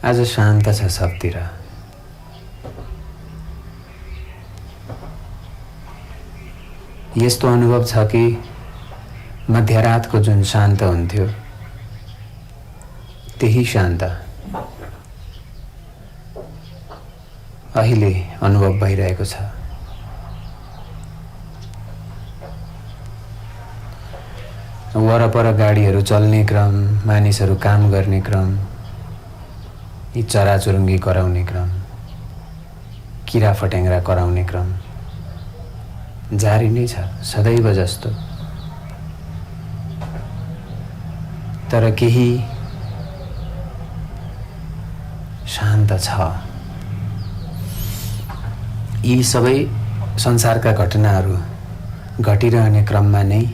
आज शान्त छ सबतिर। यस्तो अनुभव छ कि मध्यरातको जुन शान्त हुन्थ्यो त्यही शान्त अहिले अनुभव भइरहेको छ। वरपर गाडीहरू चल्ने क्रम, मानिसहरू काम गर्ने क्रम, यी चराचुरुङ्गी कराउने क्रम, किरा फट्याङ्ग्रा कराउने क्रम जारी नै छ सदैव जस्तो। तर केही शान्त छ। यी सबै संसारका घटनाहरू घटिरहने क्रममा नै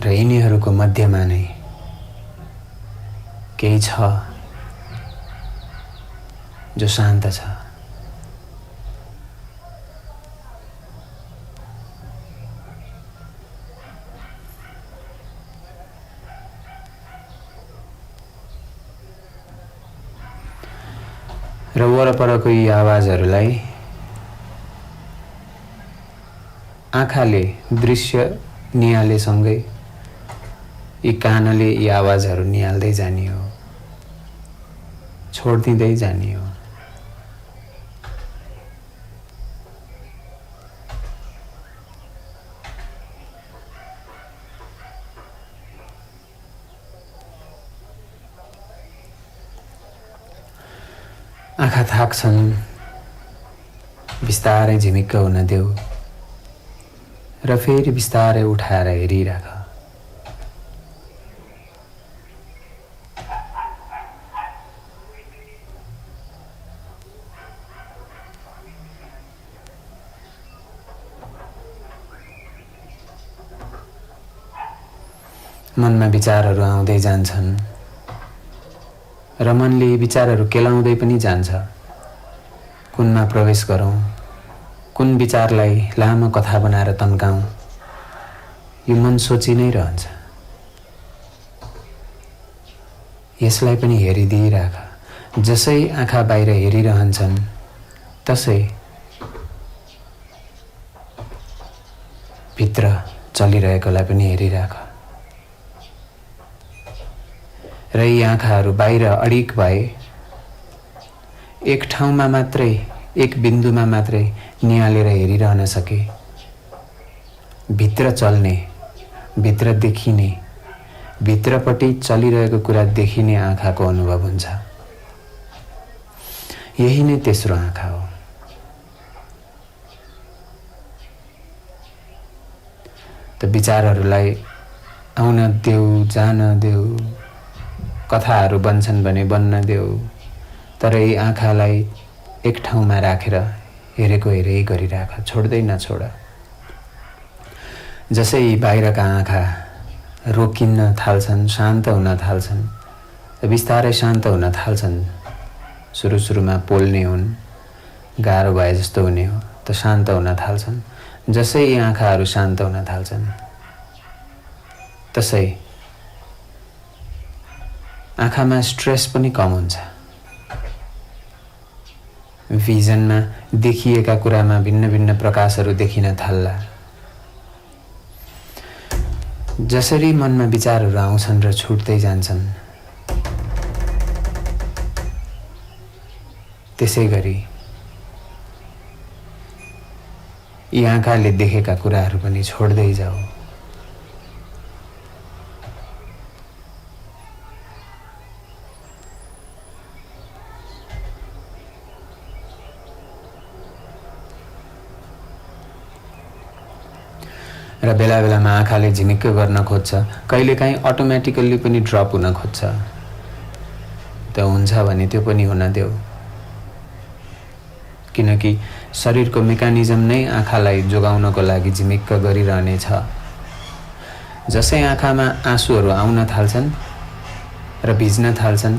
र यिनीहरूको मध्यमा नै केही छ जो शान्त छ। र वरपरको यी आवाजहरूलाई आँखाले दृश्य निहालेसँगै यी कानले यी आवाजहरू निहाल्दै जाने हो, छोडिदिँदै जाने हो। आँखा थाक्छन्, बिस्तारै झिमिक्क हुन देऊ र फेरि बिस्तारै उठाएर हेरिराख। मनमा विचारहरू आउँदै जान्छन् र मनले यी विचारहरू केलाउँदै पनि जान्छ। कुनमा प्रवेश गरौँ, कुन विचारलाई लामो कथा बनाएर तन्काउँ, यो मन सोची नै रहन्छ। यसलाई पनि हेरिदिइराख। जसै आँखा बाहिर हेरिरहन्छन् तसै भित्र चलिरहेकोलाई पनि हेरिराख। र यी आँखाहरू बाहिर अडिक भए एक ठाउँमा मात्रै, एक बिन्दुमा मात्रै निहालेर हेरिरहन सके, भित्र चल्ने, भित्र देखिने, भित्रपट्टि चलिरहेको कुरा देखिने आँखाको अनुभव हुन्छ। यही नै तेस्रो आँखा हो। त विचारहरूलाई आउन देऊ, जान देऊ, कथाहरू बन्छन् भने बन्न देऊ, तर यी आँखालाई एक ठाउँमा राखेर हेरेको हेरै गरिराख, छोड्दै नछोड। जसै यी बाहिरका आँखा रोकिन्न थाल्छन्, शान्त हुन थाल्छन्, बिस्तारै शान्त हुन थाल्छन्। सुरुमा पोल्ने हुन्, गाह्रो भए जस्तो हुने हो, त शान्त हुन थाल्छन्। जसै यी आँखाहरू शान्त हुन थाल्छन् तसै आँखामा स्ट्रेस पनि कम हुन्छ। भिजनमा देखिएका कुरामा भिन्न भिन्न प्रकाशहरू देखिन थाल्ला। जसरी मनमा विचारहरू आउँछन् र छुट्दै जान्छन्, त्यसै गरी यी आँखाले देखेका कुराहरू पनि छोड्दै जाऊ। र बेला बेलामा आँखाले झिमिक्क गर्न खोज्छ, कहिलेकाहीँ अटोमेटिकल्ली पनि ड्रप हुन खोज्छ। त हुन्छ भने त्यो पनि हुन देऊ, किनकि शरीरको मेकानिजम नै आँखालाई जोगाउनको लागि झिमिक्क गरिरहनेछ। जसै आँखामा आँसुहरू आउन थाल्छन् र भिज्न थाल्छन्,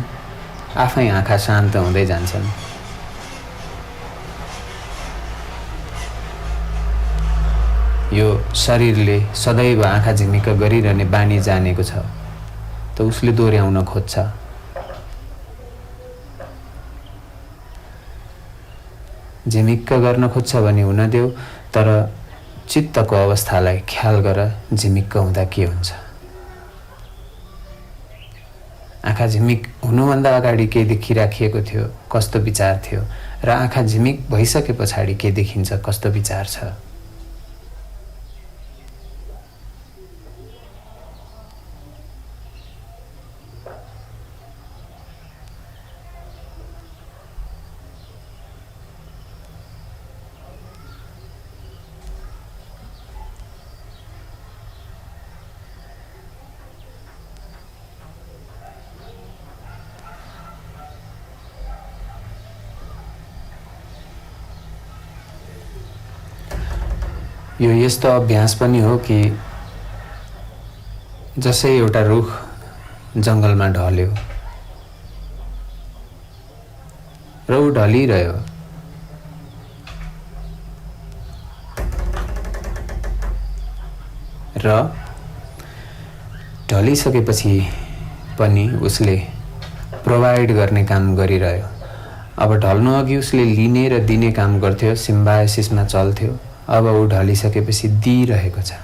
आफै आँखा शान्त हुँदै जान्छन्। यो शरीरले सदैव आँखा झिमिक्क गरिरहने बानी जानेको छ। त त उसले दोहोऱ्याउन खोज्छ। झिमिक्क गर्न खोज्छ भने हुन देऊ, तर चित्तको अवस्थालाई ख्याल गर, झिमिक्क हुँदा के हुन्छ। आँखा झिमिक हुनुभन्दा अगाडि के देखिराखिएको थियो, कस्तो विचार थियो, र आँखा झिमिक भइसके पछाडि के देखिन्छ, कस्तो विचार छ। यो यस्तो अभ्यास पनि हो कि जसै एउटा रुख जङ्गलमा ढल्यो र ऊ ढलिरह्यो, र ढलिसकेपछि पनि उसले प्रोभाइड गर्ने काम गरिरह्यो। अब ढल्नु अघि उसले लिने र दिने काम गर्थ्यो, सिम्बायोसिसमा चल्थ्यो। अब ऊ ढलिसकेपछि दिइरहेको छ।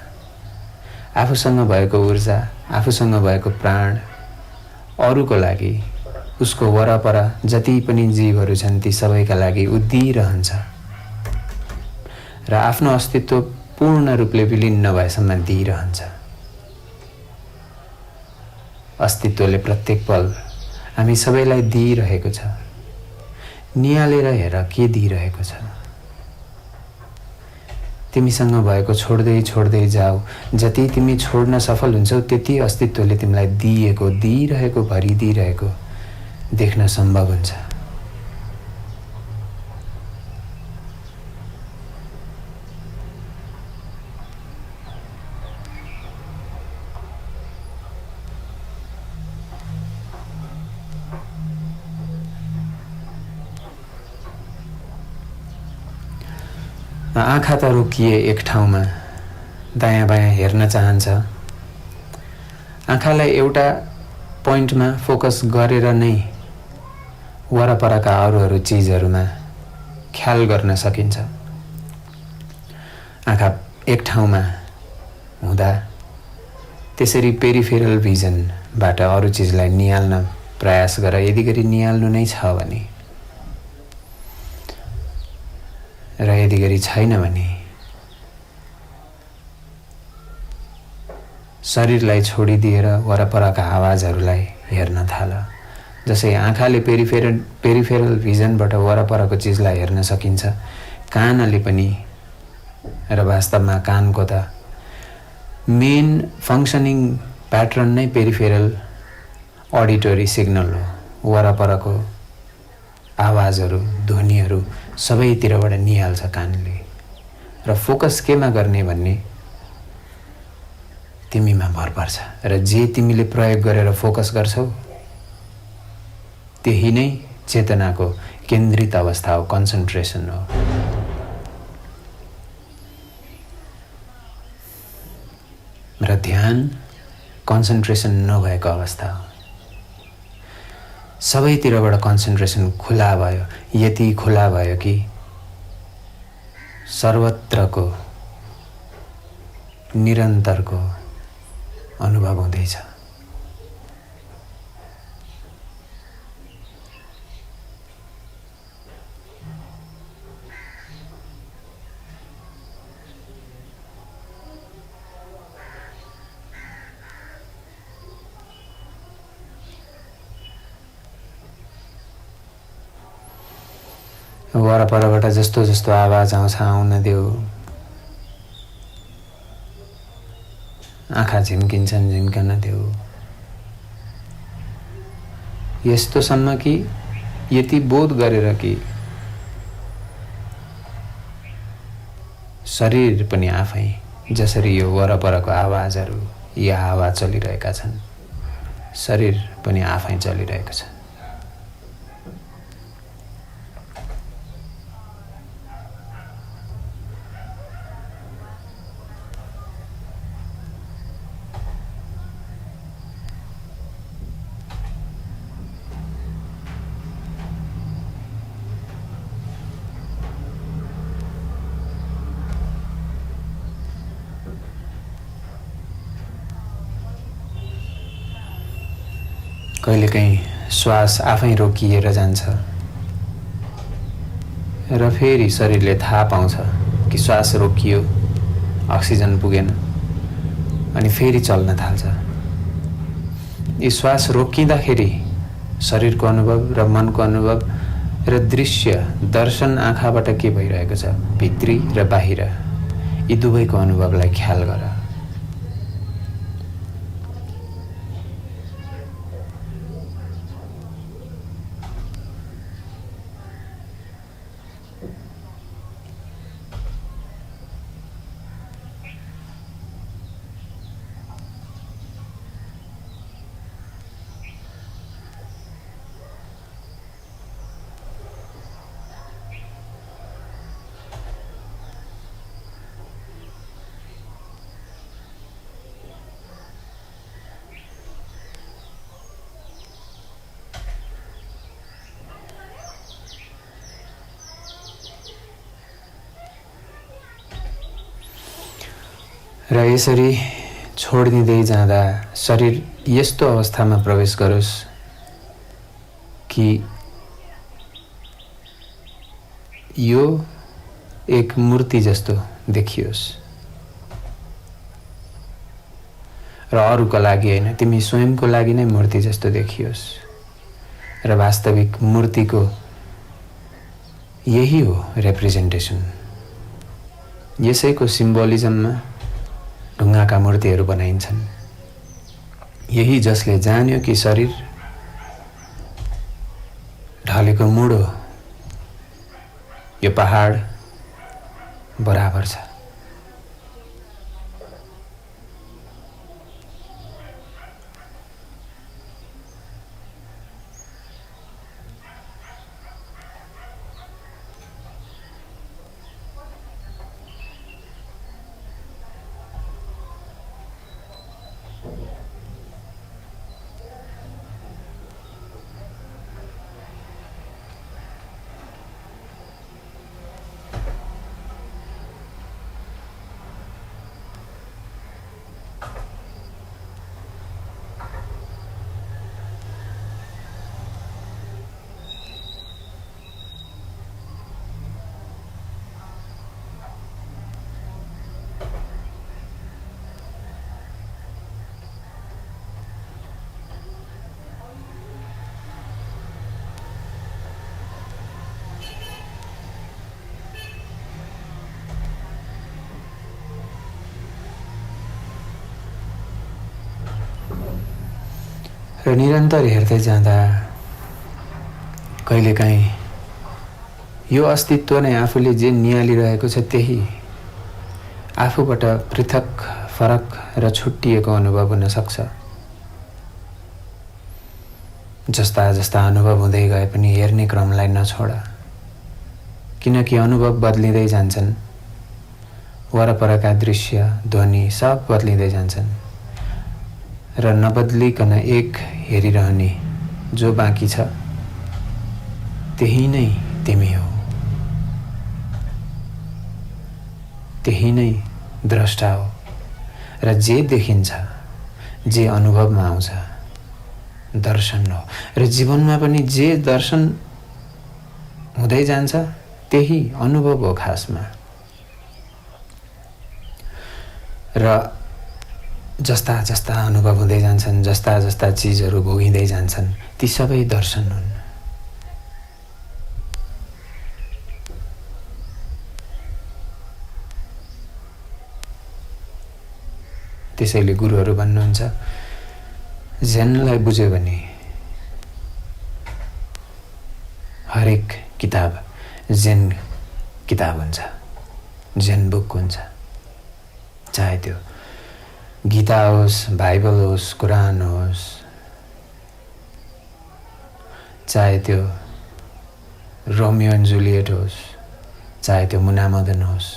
आफूसँग भएको ऊर्जा, आफूसँग भएको प्राण अरूको लागि, उसको वरपर जति पनि जीवहरू छन् ती सबैका लागि ऊ दिइरहन्छ र आफ्नो अस्तित्व पूर्ण रूपले विलीन नभएसम्म दिइरहन्छ। अस्तित्वले प्रत्येक पल हामी सबैलाई दिइरहेको छ। नियालेर हेर के दिइरहेको छ। तिमीसँग भएको छोड्दै छोड्दै जाऊ। जति तिमी छोड्न सफल हुन्छौ त्यति अस्तित्वले तिमीलाई दिएको, दिइरहेको, भरिदिइरहेको देख्न सम्भव हुन्छ। आँखा त रोकिए एक ठाउँमा, दायाँ बायाँ हेर्न चाहन्छ। आँखालाई एउटा पोइन्टमा फोकस गरेर नै वरपरका अरू चिजहरूमा ख्याल गर्न सकिन्छ। आँखा एक ठाउँमा हुँदा त्यसरी पेरिफेरल भिजनबाट अरू चिजलाई निहाल्न प्रयास गर। यदि गरी निहाल्नु नै छ भने र यदि गरी छैन भने शरीरलाई छोडिदिएर वरपरका आवाजहरूलाई हेर्न थाल। जसै आँखाले पेरिफेरल भिजनबाट वरपरको चिजलाई हेर्न सकिन्छ, कानले पनि, र वास्तवमा कानको त मेन फङ्सनिङ प्याटर्न नै पेरिफेरल अडिटोरी सिग्नल हो। वरपरको आवाजहरू, ध्वनिहरू सबैतिरबाट निहाल्छ कानले। र फोकस केमा गर्ने भन्ने तिमीमा भर पर्छ। र जे तिमीले प्रयोग गरेर फोकस गर्छौ त्यही नै चेतनाको केन्द्रित अवस्था हो, कन्सन्ट्रेसन हो। र ध्यान कन्सन्ट्रेसन नभएको अवस्था हो। सबैतिरबाट कन्सन्ट्रेसन खुला भयो, यति खुला भयो कि सर्वत्रको निरन्तरको अनुभव हुँदैछ। वरपरबाट जस्तो जस्तो आवाज आउँछ आउन देऊ। आँखा झिम्किन्छन्, झिम्कन देऊ। यस्तोसम्म कि यति बोध गरेर कि शरीर पनि आफै जसरी यो वरपरको आवाजहरू, यी आवाज चलिरहेका छन्, शरीर पनि आफै चलिरहेको छ। कहिलेकाहीँ श्वास आफै रोकिएर जान्छ र फेरि शरीरले थाहा पाउँछ कि श्वास रोकियो, अक्सिजन पुगेन, अनि फेरि चल्न थाल्छ। यी श्वास रोकिँदाखेरि शरीरको अनुभव र मनको अनुभव र दृश्य दर्शन आँखाबाट के भइरहेको छ, भित्री र बाहिर, यी दुवैको अनुभवलाई ख्याल गर। र यसरी छोडिदिँदै जाँदा शरीर यस्तो अवस्थामा प्रवेश गरोस् कि यो एक मूर्ति जस्तो देखियोस् र अरूको लागि होइन, तिमी स्वयंको लागि नै मूर्ति जस्तो देखियोस्। र वास्तविक मूर्तिको यही हो रिप्रेजेन्टेसन। यसैको सिम्बोलिजममा ढुङ्गाका मूर्तिहरू बनाइन्छन्। यही जसले जान्यो कि शरीर ढलेको मुडो यो पहाड बराबर छ। र निरन्तर हेर्दै जाँदा कहिलेकाहीँ यो अस्तित्व नै आफूले जे नियालिरहेको छ त्यही आफूबाट पृथक, फरक र छुट्टिएको अनुभव हुन सक्छ। जस्ता जस्ता अनुभव हुँदै गए पनि हेर्ने क्रमलाई नछोड, किनकि अनुभव बदलिँदै जान्छन्। वरपरका दृश्य, ध्वनि सब बदलिँदै जान्छन् र नबदलिकन एक हेरिरहने जो बाँकी छ त्यही नै तिमी हो, त्यही नै द्रष्टा हो। र जे देखिन्छ, जे अनुभवमा आउँछ दर्शन हो। र जीवनमा पनि जे दर्शन हुँदै जान्छ त्यही अनुभव हो खासमा। र जस्ता जस्ता अनुभव हुँदै जान्छन्, जस्ता जस्ता चिजहरू भोगिँदै जान्छन्, ती सबै दर्शन हुन्। त्यसैले गुरुहरू भन्नुहुन्छ, जेनलाई बुझ्यो भने हरेक किताब जेन किताब हुन्छ, जेन बुक हुन्छ। चाहे त्यो गीता होस्, बाइबल होस्, कुरान होस्, चाहे त्यो रोमियो एन्ड जुलियट होस्, चाहे त्यो मुना मदन होस्,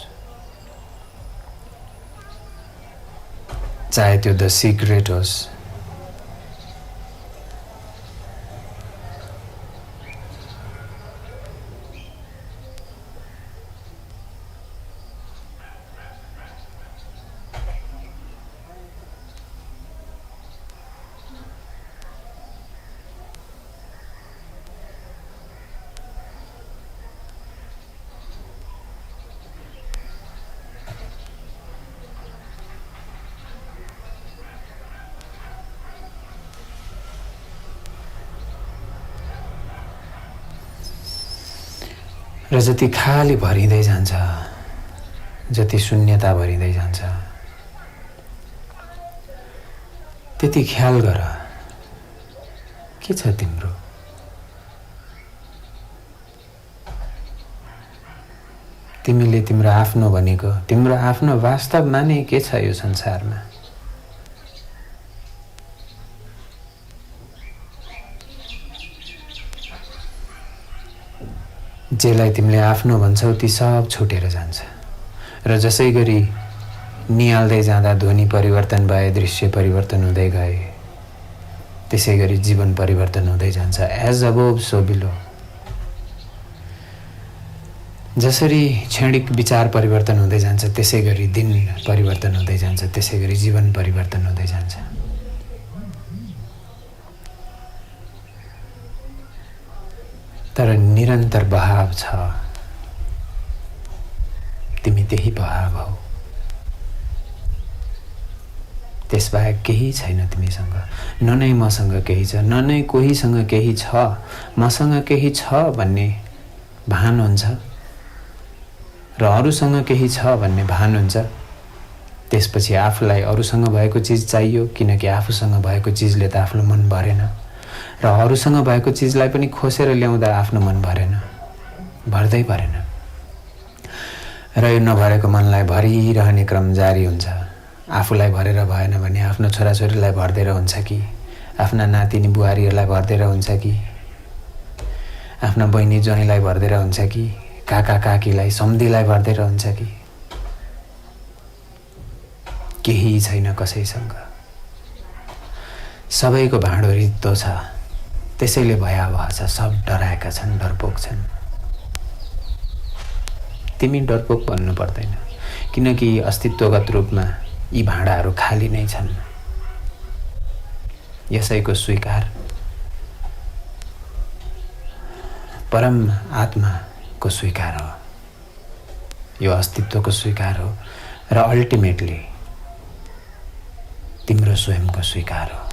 चाहे त्यो द सिक्रेट होस्, र जति खाली भरिँदै जान्छ, जति शून्यता भरिँदै जान्छ, त्यति ख्याल गर के छ तिम्रो। तिमीले तिम्रो आफ्नो भनेको, तिम्रो आफ्नो वास्तवमा नै के छ यो संसारमा। जेलाई तिमीले आफ्नो भन्छौ ती सब छुटेर जान्छ। र जसै गरी निहाल्दै जाँदा ध्वनि परिवर्तन भए, दृश्य परिवर्तन हुँदै गए, त्यसै गरी जीवन परिवर्तन हुँदै जान्छ। As above so below. जसरी क्षणिक विचार परिवर्तन हुँदै जान्छ, त्यसै गरी दिन परिवर्तन हुँदै जान्छ, त्यसै गरी जीवन परिवर्तन हुँदै जान्छ। तर निरन्तर बहाव छ। तिमी त्यही बहाव हौ। त्यसबाहेक केही छैन तिमीसँग। न नै मसँग केही छ, न नै कोहीसँग केही छ। मसँग केही छ भन्ने भान हुन्छ र अरूसँग केही छ भन्ने भान हुन्छ। त्यसपछि आफूलाई अरूसँग भएको चिज चाहियो, किनकि आफूसँग भएको चिजले त आफ्नो मन भरेन। र अरूसँग भएको चिजलाई पनि खोसेर ल्याउँदा आफ्नो मन भरेन, भर्दै भरेन। र यो नभरेको मनलाई भरिरहने क्रम जारी हुन्छ। आफूलाई भरेर भएन भने आफ्नो छोराछोरीलाई भर्देर हुन्छ कि, आफ्ना नातिनी बुहारीहरूलाई भर्देर हुन्छ कि, आफ्ना बहिनी ज्वाइँलाई भर्देर हुन्छ कि, काका काकीलाई सम्धीलाई भर्देर हुन्छ कि। केही छैन कसैसँग। सबैको भाँडो रित्तो छ, त्यसैले भयावह छ। सब डराएका छन्, डरपोक छन्। तिमी डरपोक भन्नु पर्दैन, किनकि अस्तित्वगत रूपमा यी भाँडाहरू खाली नै छन्। यसैको स्वीकार परम आत्माको स्वीकार हो, यो अस्तित्वको स्वीकार हो र अल्टिमेटली तिम्रो स्वयंको स्वीकार हो।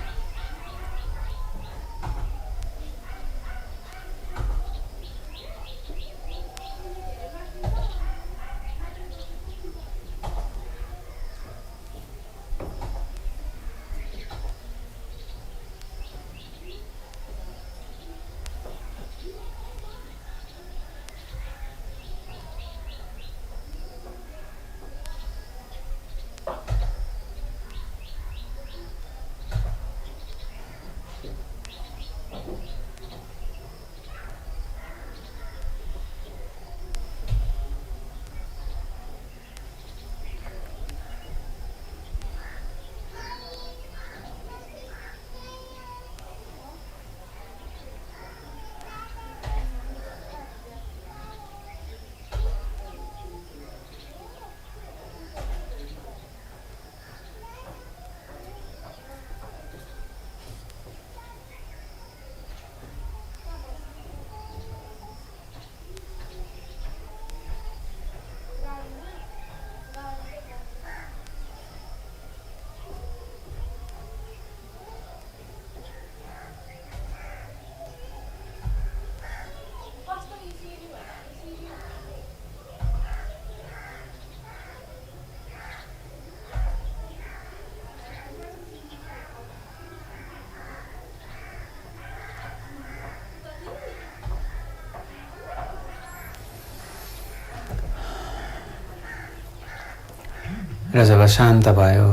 र जब शान्त भयो,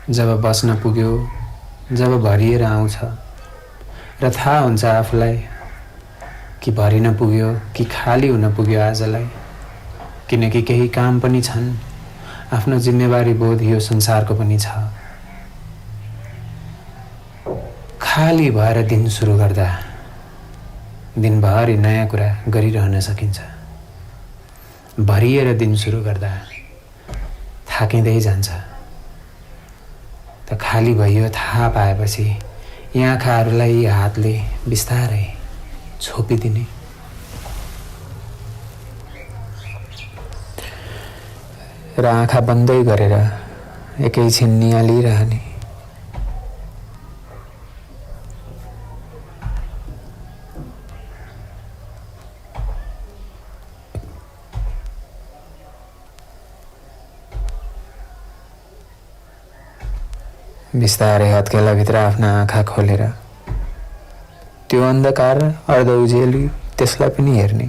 जब बस्न पुग्यो, जब भरिएर आउँछ र थाहा हुन्छ आफूलाई कि भरिन पुग्यो कि खाली हुन पुग्यो आजलाई, किनकि केही काम पनि छन्, आफ्नो जिम्मेवारी बोध यो संसारको पनि छ। खाली भएर दिन सुरु गर्दा दिनभरि नयाँ कुरा गरिरहन सकिन्छ। भरिएर दिन सुरु गर्दा थाकिँदै जान्छ। त खाली भयो थाहा पाएपछि यी आँखाहरूलाई हातले बिस्तारै छोपिदिने र आँखा बन्दै गरेर एकैछिन निहालिरहने। बिस्तारै हत्केलाभित्र आफ्ना आँखा खोलेर त्यो अन्धकार अर्ध उजेली त्यसलाई पनि हेर्ने।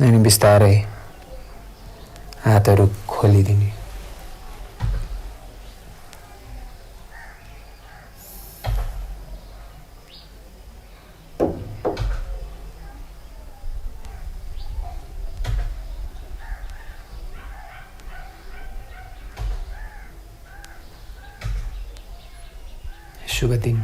अनि बिस्तारै हातहरू खोलिदिने। शुभ दिन।